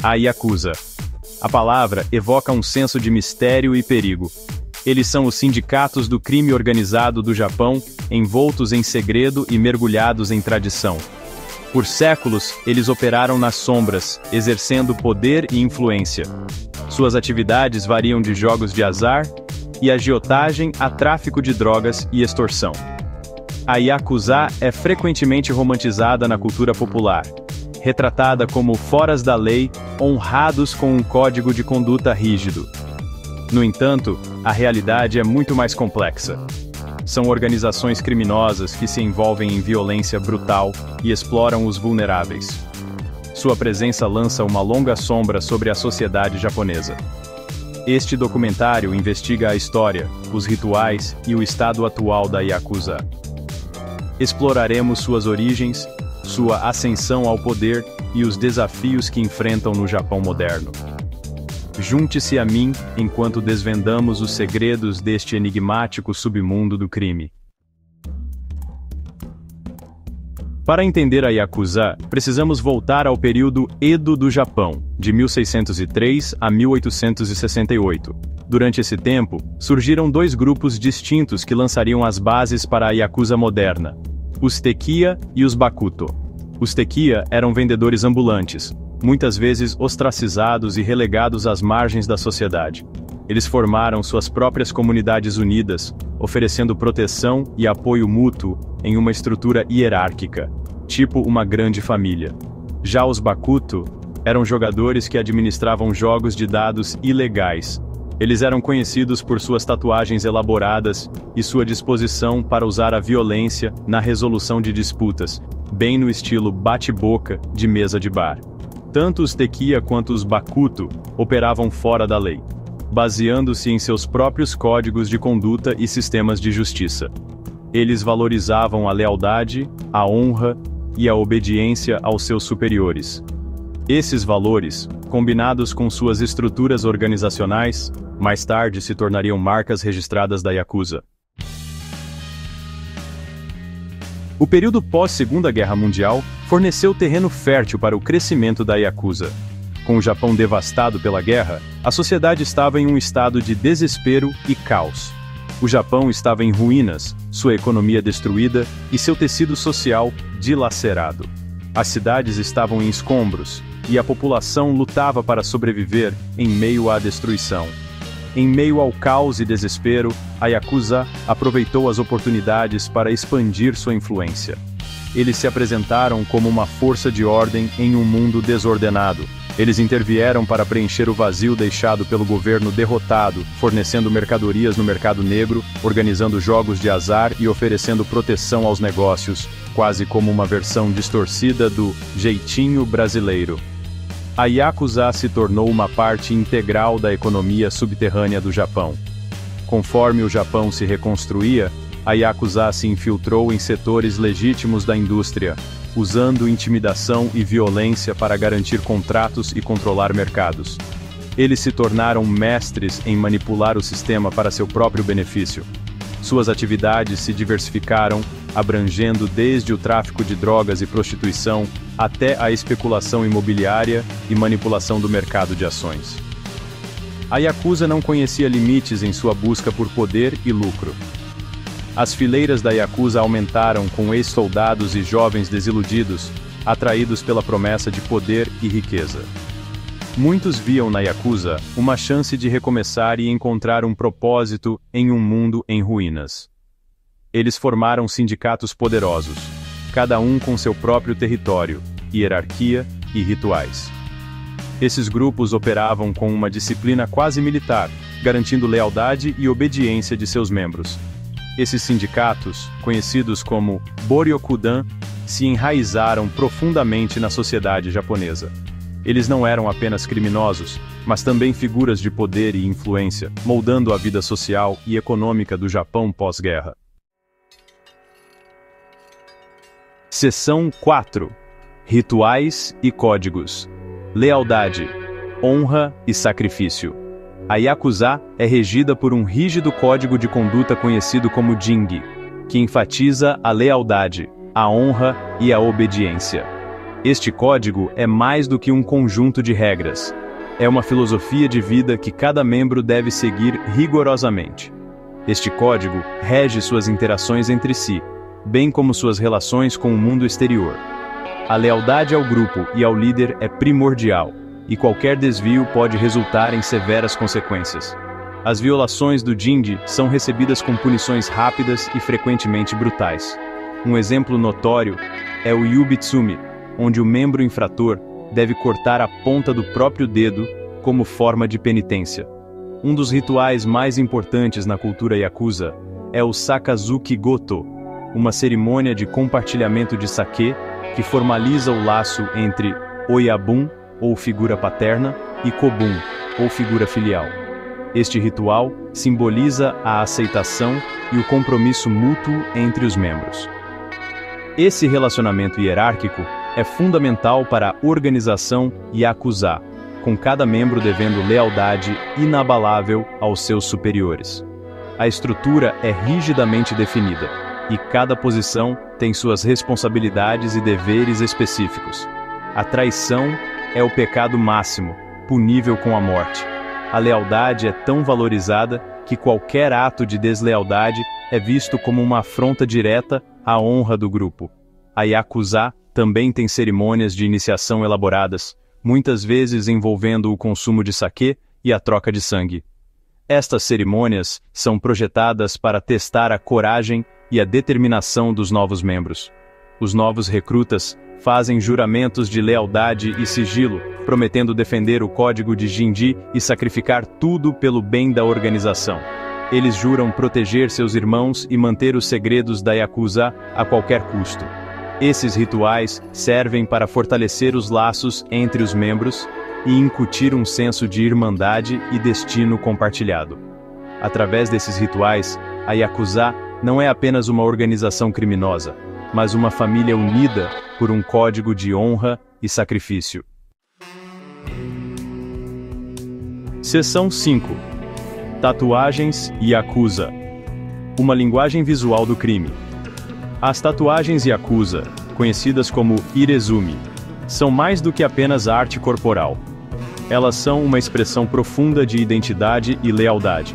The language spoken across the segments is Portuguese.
A Yakuza. A palavra evoca um senso de mistério e perigo. Eles são os sindicatos do crime organizado do Japão, envoltos em segredo e mergulhados em tradição. Por séculos, eles operaram nas sombras, exercendo poder e influência. Suas atividades variam de jogos de azar e agiotagem a tráfico de drogas e extorsão. A Yakuza é frequentemente romantizada na cultura popular, retratada como foras da lei, honrados com um código de conduta rígido. No entanto, a realidade é muito mais complexa. São organizações criminosas que se envolvem em violência brutal e exploram os vulneráveis. Sua presença lança uma longa sombra sobre a sociedade japonesa. Este documentário investiga a história, os rituais e o estado atual da Yakuza. Exploraremos suas origens, sua ascensão ao poder e os desafios que enfrentam no Japão moderno. Junte-se a mim enquanto desvendamos os segredos deste enigmático submundo do crime. Para entender a Yakuza, precisamos voltar ao período Edo do Japão, de 1603 a 1868. Durante esse tempo, surgiram dois grupos distintos que lançariam as bases para a Yakuza moderna: os Tekiya e os Bakuto. Os Tekiya eram vendedores ambulantes, muitas vezes ostracizados e relegados às margens da sociedade. Eles formaram suas próprias comunidades unidas, oferecendo proteção e apoio mútuo em uma estrutura hierárquica, tipo uma grande família. Já os Bakuto eram jogadores que administravam jogos de dados ilegais. Eles eram conhecidos por suas tatuagens elaboradas e sua disposição para usar a violência na resolução de disputas, bem no estilo bate-boca de mesa de bar. Tanto os Tekiya quanto os Bakuto operavam fora da lei, baseando-se em seus próprios códigos de conduta e sistemas de justiça. Eles valorizavam a lealdade, a honra e a obediência aos seus superiores. Esses valores, combinados com suas estruturas organizacionais, mais tarde se tornariam marcas registradas da Yakuza. O período pós-Segunda Guerra Mundial forneceu terreno fértil para o crescimento da Yakuza. Com o Japão devastado pela guerra, a sociedade estava em um estado de desespero e caos. O Japão estava em ruínas, sua economia destruída e seu tecido social dilacerado. As cidades estavam em escombros, e a população lutava para sobreviver em meio à destruição. Em meio ao caos e desespero, a Yakuza aproveitou as oportunidades para expandir sua influência. Eles se apresentaram como uma força de ordem em um mundo desordenado. Eles intervieram para preencher o vazio deixado pelo governo derrotado, fornecendo mercadorias no mercado negro, organizando jogos de azar e oferecendo proteção aos negócios, quase como uma versão distorcida do jeitinho brasileiro. A Yakuza se tornou uma parte integral da economia subterrânea do Japão. Conforme o Japão se reconstruía, a Yakuza se infiltrou em setores legítimos da indústria, usando intimidação e violência para garantir contratos e controlar mercados. Eles se tornaram mestres em manipular o sistema para seu próprio benefício. Suas atividades se diversificaram, abrangendo desde o tráfico de drogas e prostituição até a especulação imobiliária e manipulação do mercado de ações. A Yakuza não conhecia limites em sua busca por poder e lucro. As fileiras da Yakuza aumentaram com ex-soldados e jovens desiludidos, atraídos pela promessa de poder e riqueza. Muitos viam na Yakuza uma chance de recomeçar e encontrar um propósito em um mundo em ruínas. Eles formaram sindicatos poderosos, cada um com seu próprio território, hierarquia e rituais. Esses grupos operavam com uma disciplina quase militar, garantindo lealdade e obediência de seus membros. Esses sindicatos, conhecidos como Boryokudan, se enraizaram profundamente na sociedade japonesa. Eles não eram apenas criminosos, mas também figuras de poder e influência, moldando a vida social e econômica do Japão pós-guerra. Seção 4. Rituais e códigos. Lealdade, honra e sacrifício. A Yakuza é regida por um rígido código de conduta conhecido como Jingi, que enfatiza a lealdade, a honra e a obediência. Este código é mais do que um conjunto de regras. É uma filosofia de vida que cada membro deve seguir rigorosamente. Este código rege suas interações entre si, bem como suas relações com o mundo exterior. A lealdade ao grupo e ao líder é primordial, e qualquer desvio pode resultar em severas consequências. As violações do Jinji são recebidas com punições rápidas e frequentemente brutais. Um exemplo notório é o Yubitsumi, onde o membro infrator deve cortar a ponta do próprio dedo como forma de penitência. Um dos rituais mais importantes na cultura Yakuza é o Sakazuki Goto, uma cerimônia de compartilhamento de sake que formaliza o laço entre Oyabun, ou figura paterna, e Kobun, ou figura filial. Este ritual simboliza a aceitação e o compromisso mútuo entre os membros. Esse relacionamento hierárquico é fundamental para a organização Yakuza, com cada membro devendo lealdade inabalável aos seus superiores. A estrutura é rigidamente definida, e cada posição tem suas responsabilidades e deveres específicos. A traição é o pecado máximo, punível com a morte. A lealdade é tão valorizada que qualquer ato de deslealdade é visto como uma afronta direta à honra do grupo. A Yakuza também tem cerimônias de iniciação elaboradas, muitas vezes envolvendo o consumo de sake e a troca de sangue. Estas cerimônias são projetadas para testar a coragem e a determinação dos novos membros. Os novos recrutas fazem juramentos de lealdade e sigilo, prometendo defender o código de Jinji e sacrificar tudo pelo bem da organização. Eles juram proteger seus irmãos e manter os segredos da Yakuza a qualquer custo. Esses rituais servem para fortalecer os laços entre os membros e incutir um senso de irmandade e destino compartilhado. Através desses rituais, a Yakuza não é apenas uma organização criminosa, mas uma família unida por um código de honra e sacrifício. Seção 5. Tatuagens Yakuza. Uma linguagem visual do crime. As tatuagens Yakuza, conhecidas como Irezumi, são mais do que apenas arte corporal. Elas são uma expressão profunda de identidade e lealdade.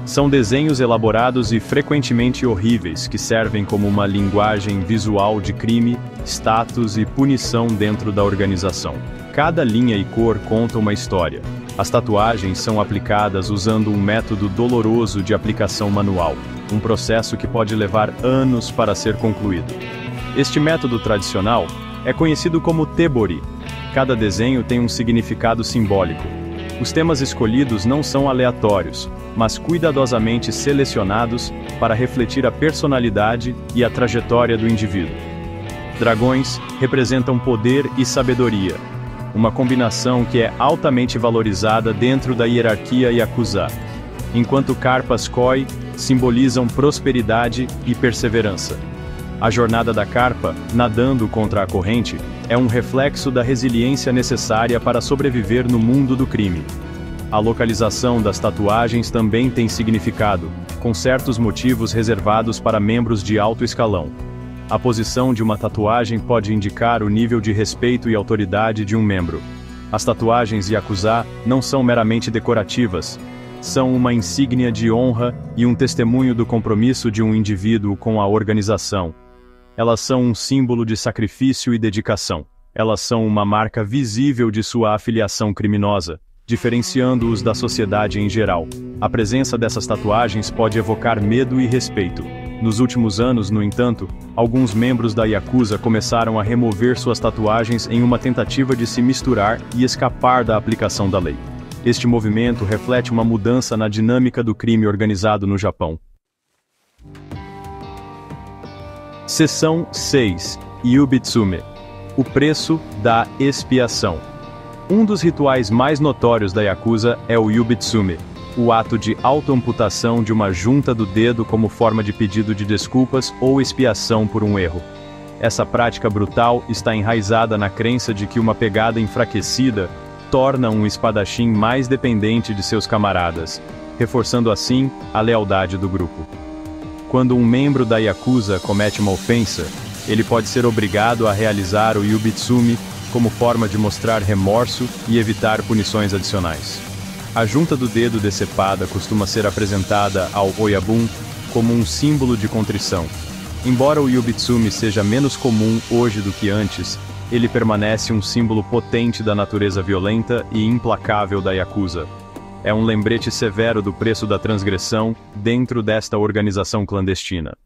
São desenhos elaborados e frequentemente horríveis que servem como uma linguagem visual de crime, status e punição dentro da organização. Cada linha e cor conta uma história. As tatuagens são aplicadas usando um método doloroso de aplicação manual, um processo que pode levar anos para ser concluído. Este método tradicional é conhecido como tebori. Cada desenho tem um significado simbólico. Os temas escolhidos não são aleatórios, mas cuidadosamente selecionados para refletir a personalidade e a trajetória do indivíduo. Dragões representam poder e sabedoria, uma combinação que é altamente valorizada dentro da hierarquia Yakuza, enquanto carpas koi simbolizam prosperidade e perseverança. A jornada da carpa, nadando contra a corrente, é um reflexo da resiliência necessária para sobreviver no mundo do crime. A localização das tatuagens também tem significado, com certos motivos reservados para membros de alto escalão. A posição de uma tatuagem pode indicar o nível de respeito e autoridade de um membro. As tatuagens Yakuza não são meramente decorativas, são uma insígnia de honra e um testemunho do compromisso de um indivíduo com a organização. Elas são um símbolo de sacrifício e dedicação. Elas são uma marca visível de sua afiliação criminosa, diferenciando-os da sociedade em geral. A presença dessas tatuagens pode evocar medo e respeito. Nos últimos anos, no entanto, alguns membros da Yakuza começaram a remover suas tatuagens em uma tentativa de se misturar e escapar da aplicação da lei. Este movimento reflete uma mudança na dinâmica do crime organizado no Japão. Seção 6. Yubitsume. O preço da expiação. Um dos rituais mais notórios da Yakuza é o Yubitsume, o ato de autoamputação de uma junta do dedo como forma de pedido de desculpas ou expiação por um erro. Essa prática brutal está enraizada na crença de que uma pegada enfraquecida torna um espadachim mais dependente de seus camaradas, reforçando assim a lealdade do grupo. Quando um membro da Yakuza comete uma ofensa, Ele pode ser obrigado a realizar o Yubitsumi como forma de mostrar remorso e evitar punições adicionais. A junta do dedo decepada costuma ser apresentada ao Oyabun como um símbolo de contrição. Embora o Yubitsumi seja menos comum hoje do que antes, ele permanece um símbolo potente da natureza violenta e implacável da Yakuza. É um lembrete severo do preço da transgressão dentro desta organização clandestina.